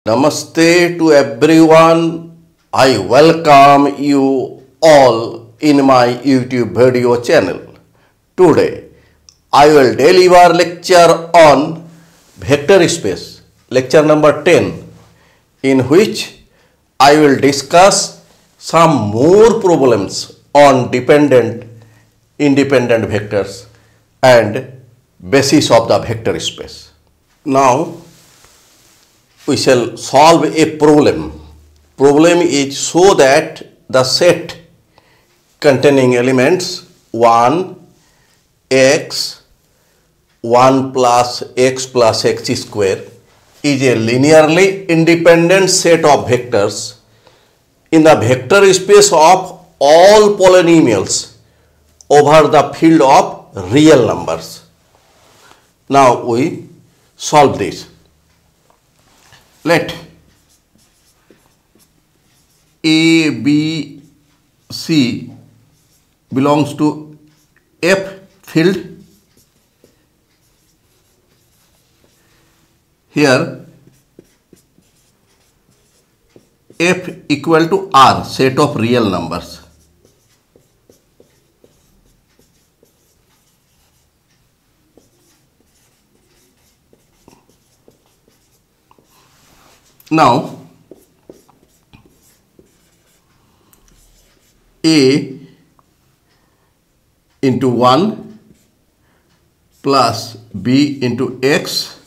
Namaste to everyone. I welcome you all in my YouTube video channel. Today I will deliver lecture on vector space, lecture number 10, in which I will discuss some more problems on dependent, independent vectors and basis of the vector space. Now we shall solve a problem. Problem is so that the set containing elements 1, x, 1 plus x square is a linearly independent set of vectors in the vector space of all polynomials over the field of real numbers. Now we solve this. Let A, B, C belongs to F field. Here F equal to R, set of real numbers. Now A into 1 plus B into x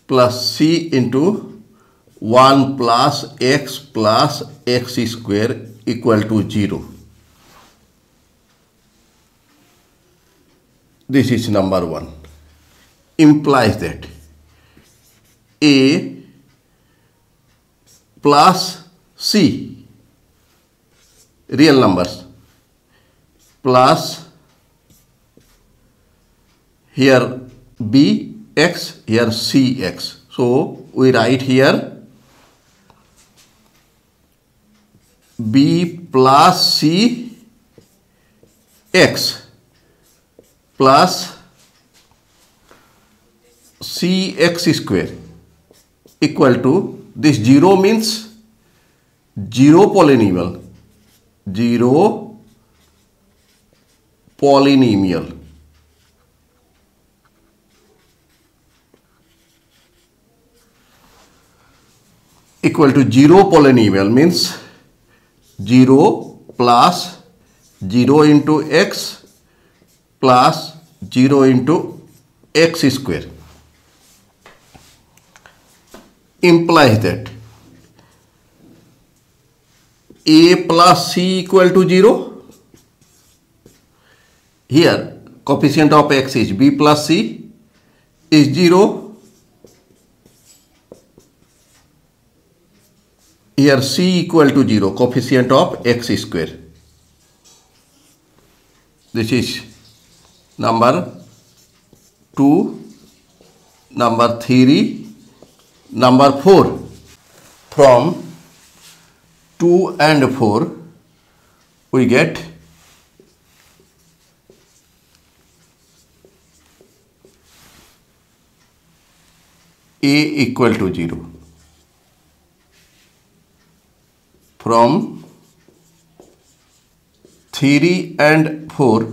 plus C into 1 plus x square equal to 0. This is number 1. Implies that A plus C, real numbers, plus here B x, here C x. So we write here B plus C x plus C x square equal to, this 0 means 0 polynomial, equal to 0 polynomial means 0 plus 0 into x plus 0 into x square. Implies that A plus C equal to 0. Here coefficient of x is B plus C is 0. Here C equal to 0, coefficient of x square. This is number 2, number 3, number 4. From 2 and 4 we get A equal to 0. From 3 and 4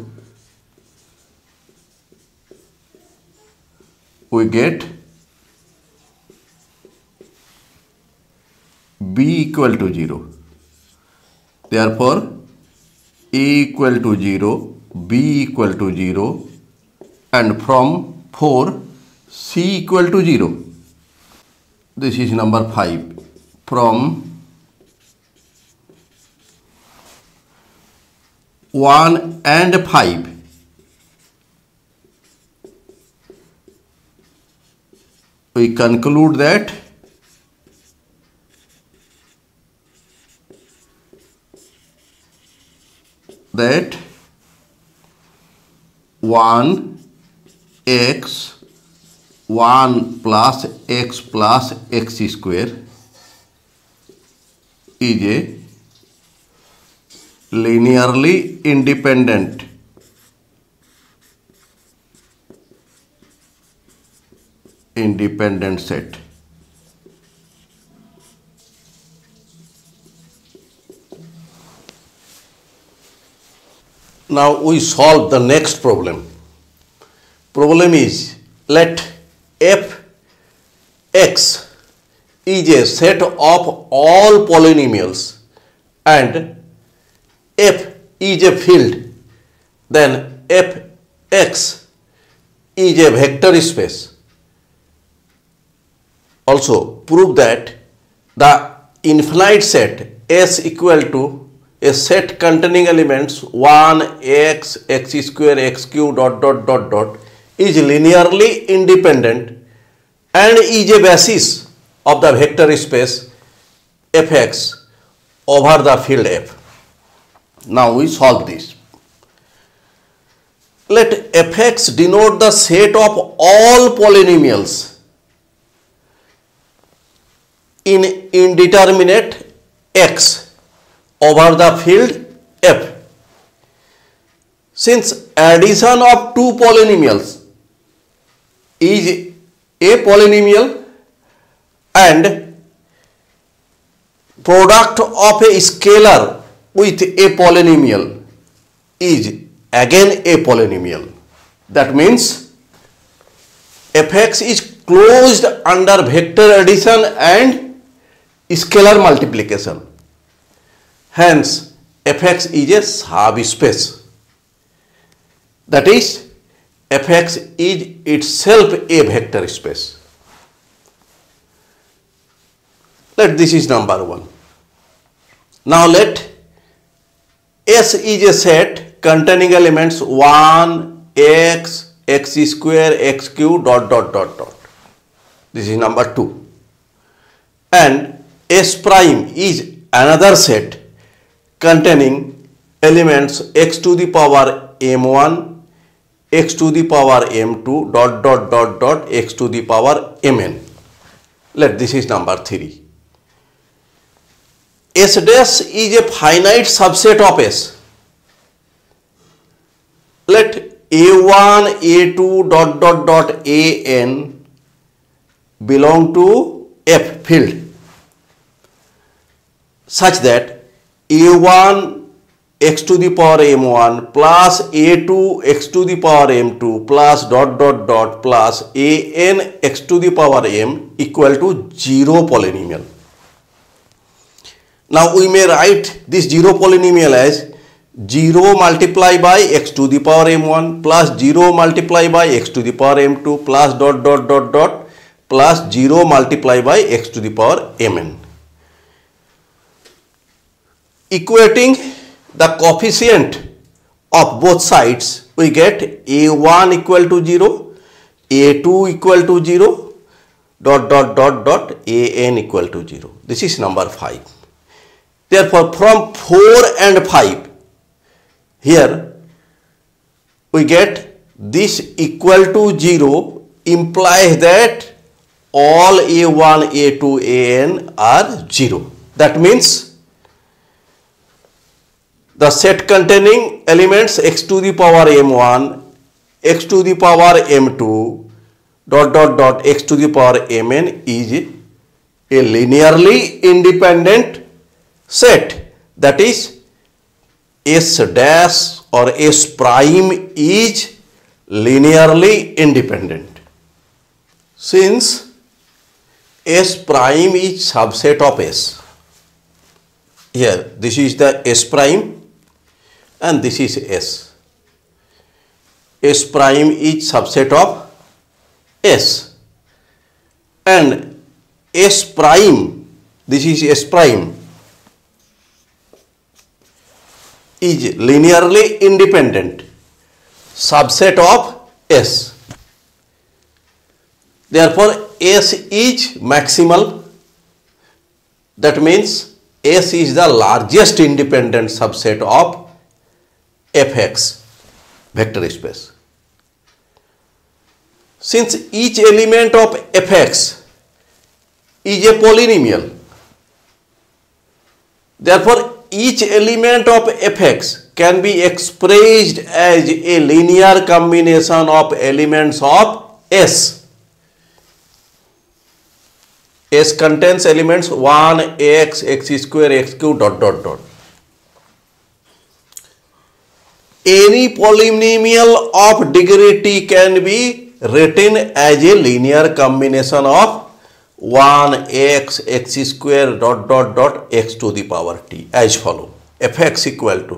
we get B equal to 0. Therefore, A equal to 0, B equal to 0, and from 4, C equal to 0. This is number 5. From 1 and 5, we conclude that that 1 x 1 plus x square is a linearly independent set. Now we solve the next problem. Problem is, let f(x) is a set of all polynomials and f is a field, then f(x) is a vector space. Also prove that the infinite set S equal to a set containing elements 1, x, x square, x cube, is linearly independent and is a basis of the vector space fx over the field f. Now we solve this. Let fx denote the set of all polynomials in indeterminate x over the field f. Since addition of two polynomials is a polynomial and product of a scalar with a polynomial is again a polynomial. That means fx is closed under vector addition and scalar multiplication. Hence, fx is a subspace. That is, fx is itself a vector space. This is number 1. Now let S is a set containing elements 1, x, x square, x cube, This is number 2. And S prime is another set containing elements x to the power m1, x to the power m2, x to the power mn. This is number 3. S dash is a finite subset of S. Let a1, a2, an belong to F field such that a1 x to the power m1 plus a2 x to the power m2 plus plus an x to the power m equal to 0 polynomial. Now we may write this 0 polynomial as 0 multiplied by x to the power m1 plus 0 multiplied by x to the power m2 plus plus 0 multiplied by x to the power mn. Equating the coefficient of both sides, we get a1 equal to 0, a2 equal to 0, an equal to 0. This is number 5. Therefore, from 4 and 5, here we get this equal to 0 implies that all a1, a2, an are 0. That means the set containing elements x to the power m1, x to the power m2, x to the power mn is a linearly independent set. That is, S dash or S prime is linearly independent. Since S prime is subset of S, here this is the S prime and this is S. S prime is subset of S and S prime, this is S prime, is linearly independent subset of S. Therefore, S is maximal. That means S is the largest independent subset of fx vector space. Since each element of fx is a polynomial, therefore each element of fx can be expressed as a linear combination of elements of S. S contains elements 1, x, x square, x cube, any polynomial of degree t can be written as a linear combination of 1x x square dot dot dot x to the power t as follow. Fx equal to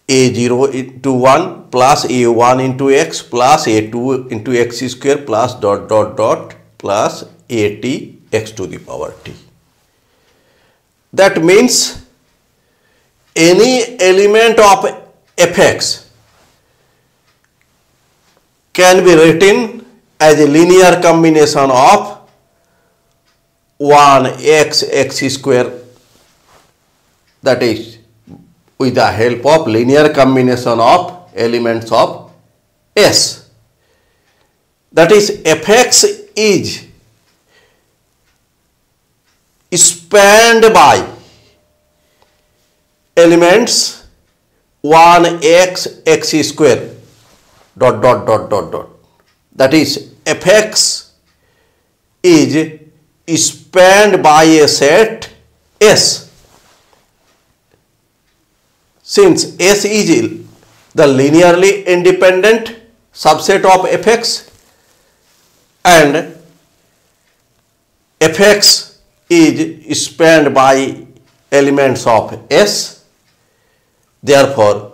a0 into 1 plus a1 into x plus a2 into x square plus dot dot dot plus at x to the power t. That means any element of fx can be written as a linear combination of 1x x square, that is with the help of linear combination of elements of S. That is, fx is spanned by elements 1x x square dot dot dot dot dot. That is, fx is spanned by a set S. Since S is the linearly independent subset of fx and fx is spanned by elements of S, therefore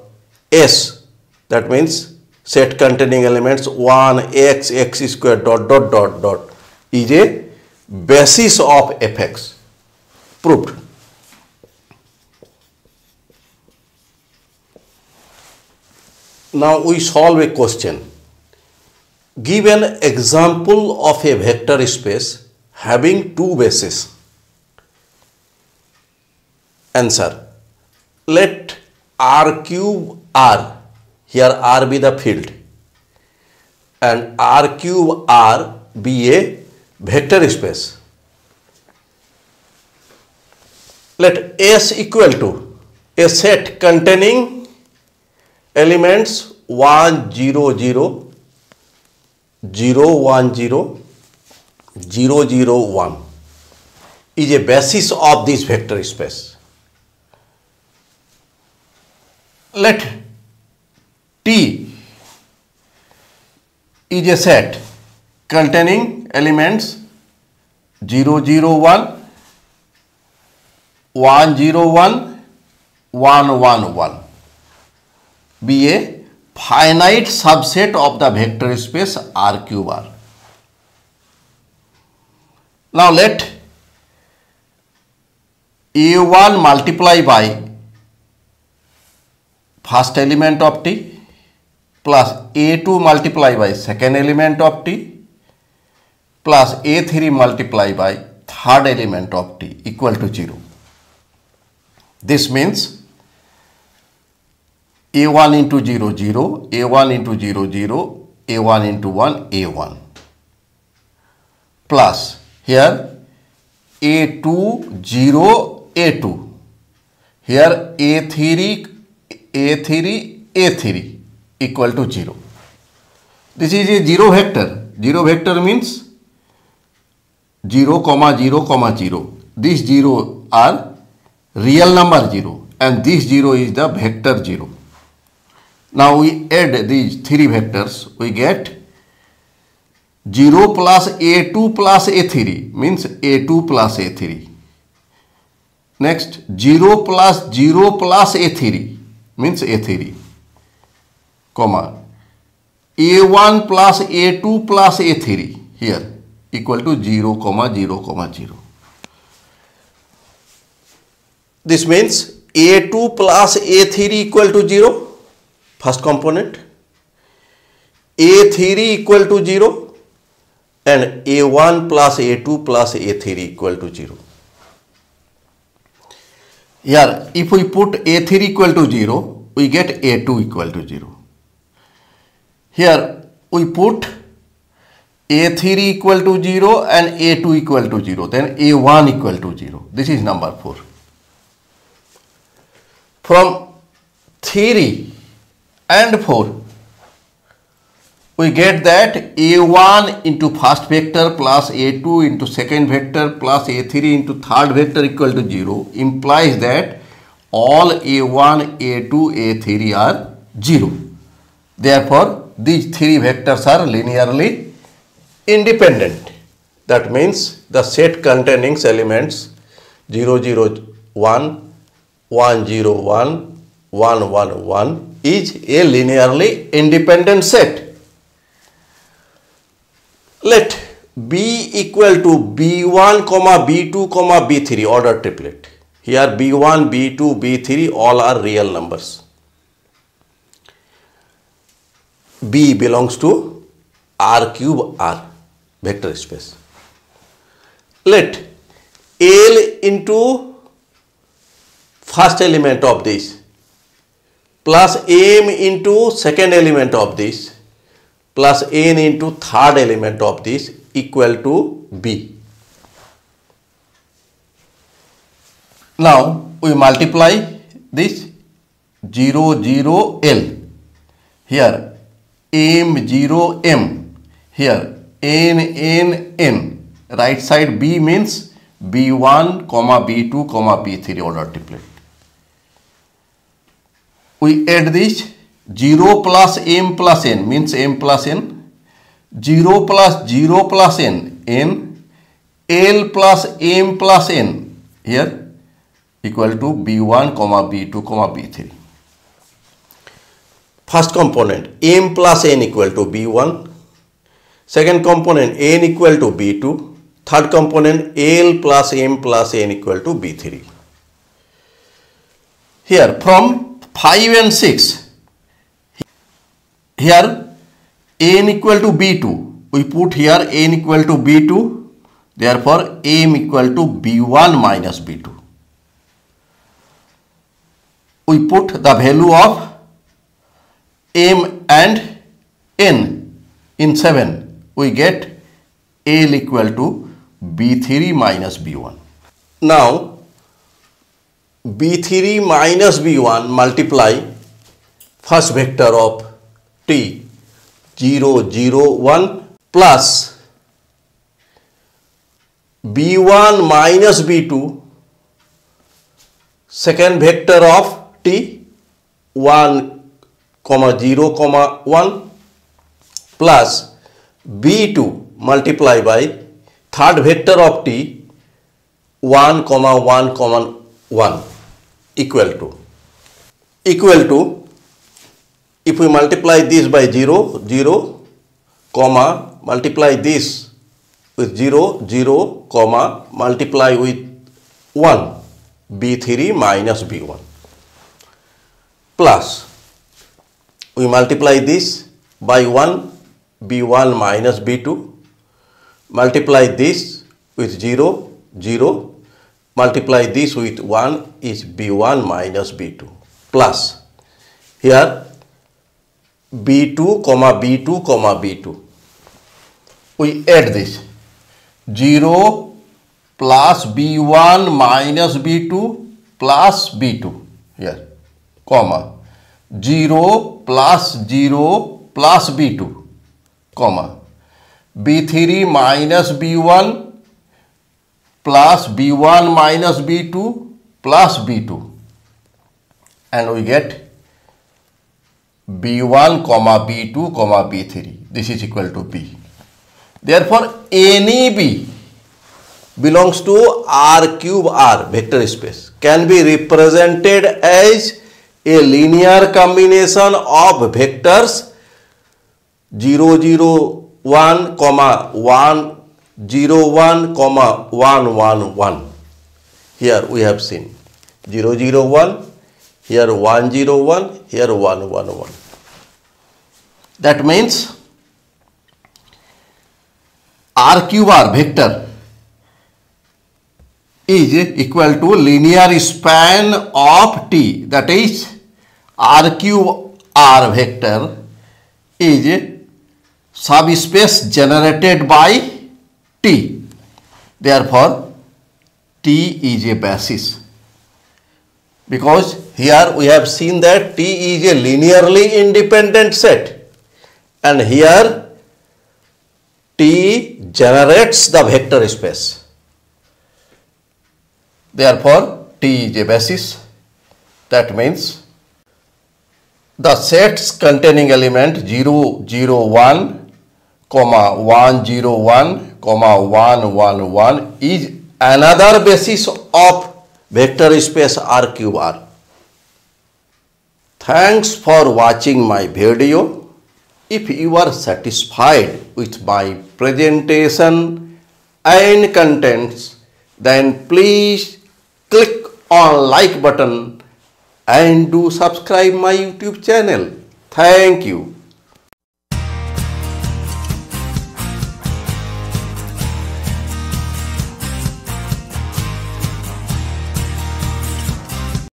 S, that means set containing elements 1x x square dot dot dot dot, is a basis of fx. Proved. Now we solve a question. Give an example of a vector space having two bases. Answer. Let R cube R, here R be the field, and R cube R be a vector space. Let S equal to a set containing elements 1 0 0 0 1 0 0 0 1 is a basis of this vector space. Let T is a set containing elements 0 0 1 1 0 1 1 1 1 be a finite subset of the vector space R cube R. Now let A1 multiply by first element of T plus A2 multiply by second element of T plus A3 multiply by third element of T equal to 0. This means A1 into 0 0, A1 into 0 0, A1 into 1 A1 plus here A2 0 A2, here A3 A3 equal to 0. This is a 0 vector. 0 vector means 0 comma 0 comma 0. These 0 are real number 0 and this 0 is the vector 0. Now we add these three vectors, we get 0 plus A2 plus A3 means A2 plus A3. Next 0 plus 0 plus A3 means A3, comma A1 plus A2 plus A3 here equal to 0 comma 0 comma 0. This means A2 plus A3 equal to 0. First component, A3 equal to 0 and A1 plus A2 plus A3 equal to 0. Here if we put A3 equal to 0, we get A2 equal to 0. Here we put A3 equal to 0 and A2 equal to 0, then A1 equal to 0. This is number 4. From 3 and 4, we get that A1 into first vector plus A2 into second vector plus A3 into third vector equal to 0 implies that all a1, a2, a3 are 0. Therefore, these three vectors are linearly independent. That means the set containing elements 0, 0, 1, 1, 0, 1, 1, 1, 1 is a linearly independent set. Let B equal to B1, B2, B3 order triplet. Here B1, B2, B3 all are real numbers. B belongs to R cube R vector space. Let L into first element of this plus M into second element of this plus N into third element of this equal to B. Now we multiply this 0, 0, L. Here M, 0, M. Here N, N, N. Right side B means B1, B2, B3 order triplet. We add this 0 plus M plus N means M plus N, 0 plus 0 plus N, N, L plus M plus N here equal to B1, B2, B3. First component M plus N equal to B1, second component N equal to B2, third component L plus M plus N equal to B3. Here from 5 and 6, here N equal to B2, we put here N equal to B2, therefore M equal to B1 minus B2. We put the value of M and N in 7, we get L equal to B3 minus B1. Now B3 minus B1 multiply first vector of T 0, 0, 1 plus B1 minus B2 second vector of T 1, 0, 1 plus B2 multiply by third vector of T 1, 1, 1 equal to if we multiply this by 0, 0, comma, multiply this with 0, 0, comma, multiply with 1, B3 minus B1, plus, we multiply this by 1, B1 minus B2, multiply this with 0, 0, multiply this with 1 is B1 minus B2, plus, here B2, B2, B2. We add this 0 plus B1 minus B2 plus B2 here, comma 0 plus 0 plus B2, comma B3 minus B1 plus B1 minus B2 plus B2, and we get B1, B2, B3. This is equal to B. Therefore, any B belongs to R cube R vector space can be represented as a linear combination of vectors 0, 0, 1, 1, 0, 1, 1, 1, 1. Here we have seen 0, 0, 1. Here 1, 0, 1, here 1, 1, 1. That means R cube R vector is equal to linear span of T, that is R cube R vector is subspace generated by T. Therefore, T is a basis. Because here we have seen that T is a linearly independent set, and here T generates the vector space. Therefore, T is a basis. That means the sets containing element 0, 0, 1, comma 1, 0, 1, comma 1, 1, 1 is another basis of vector space RQR. Thanks for watching my video. If you are satisfied with my presentation and contents, then please click on like button and do subscribe my YouTube channel. Thank you.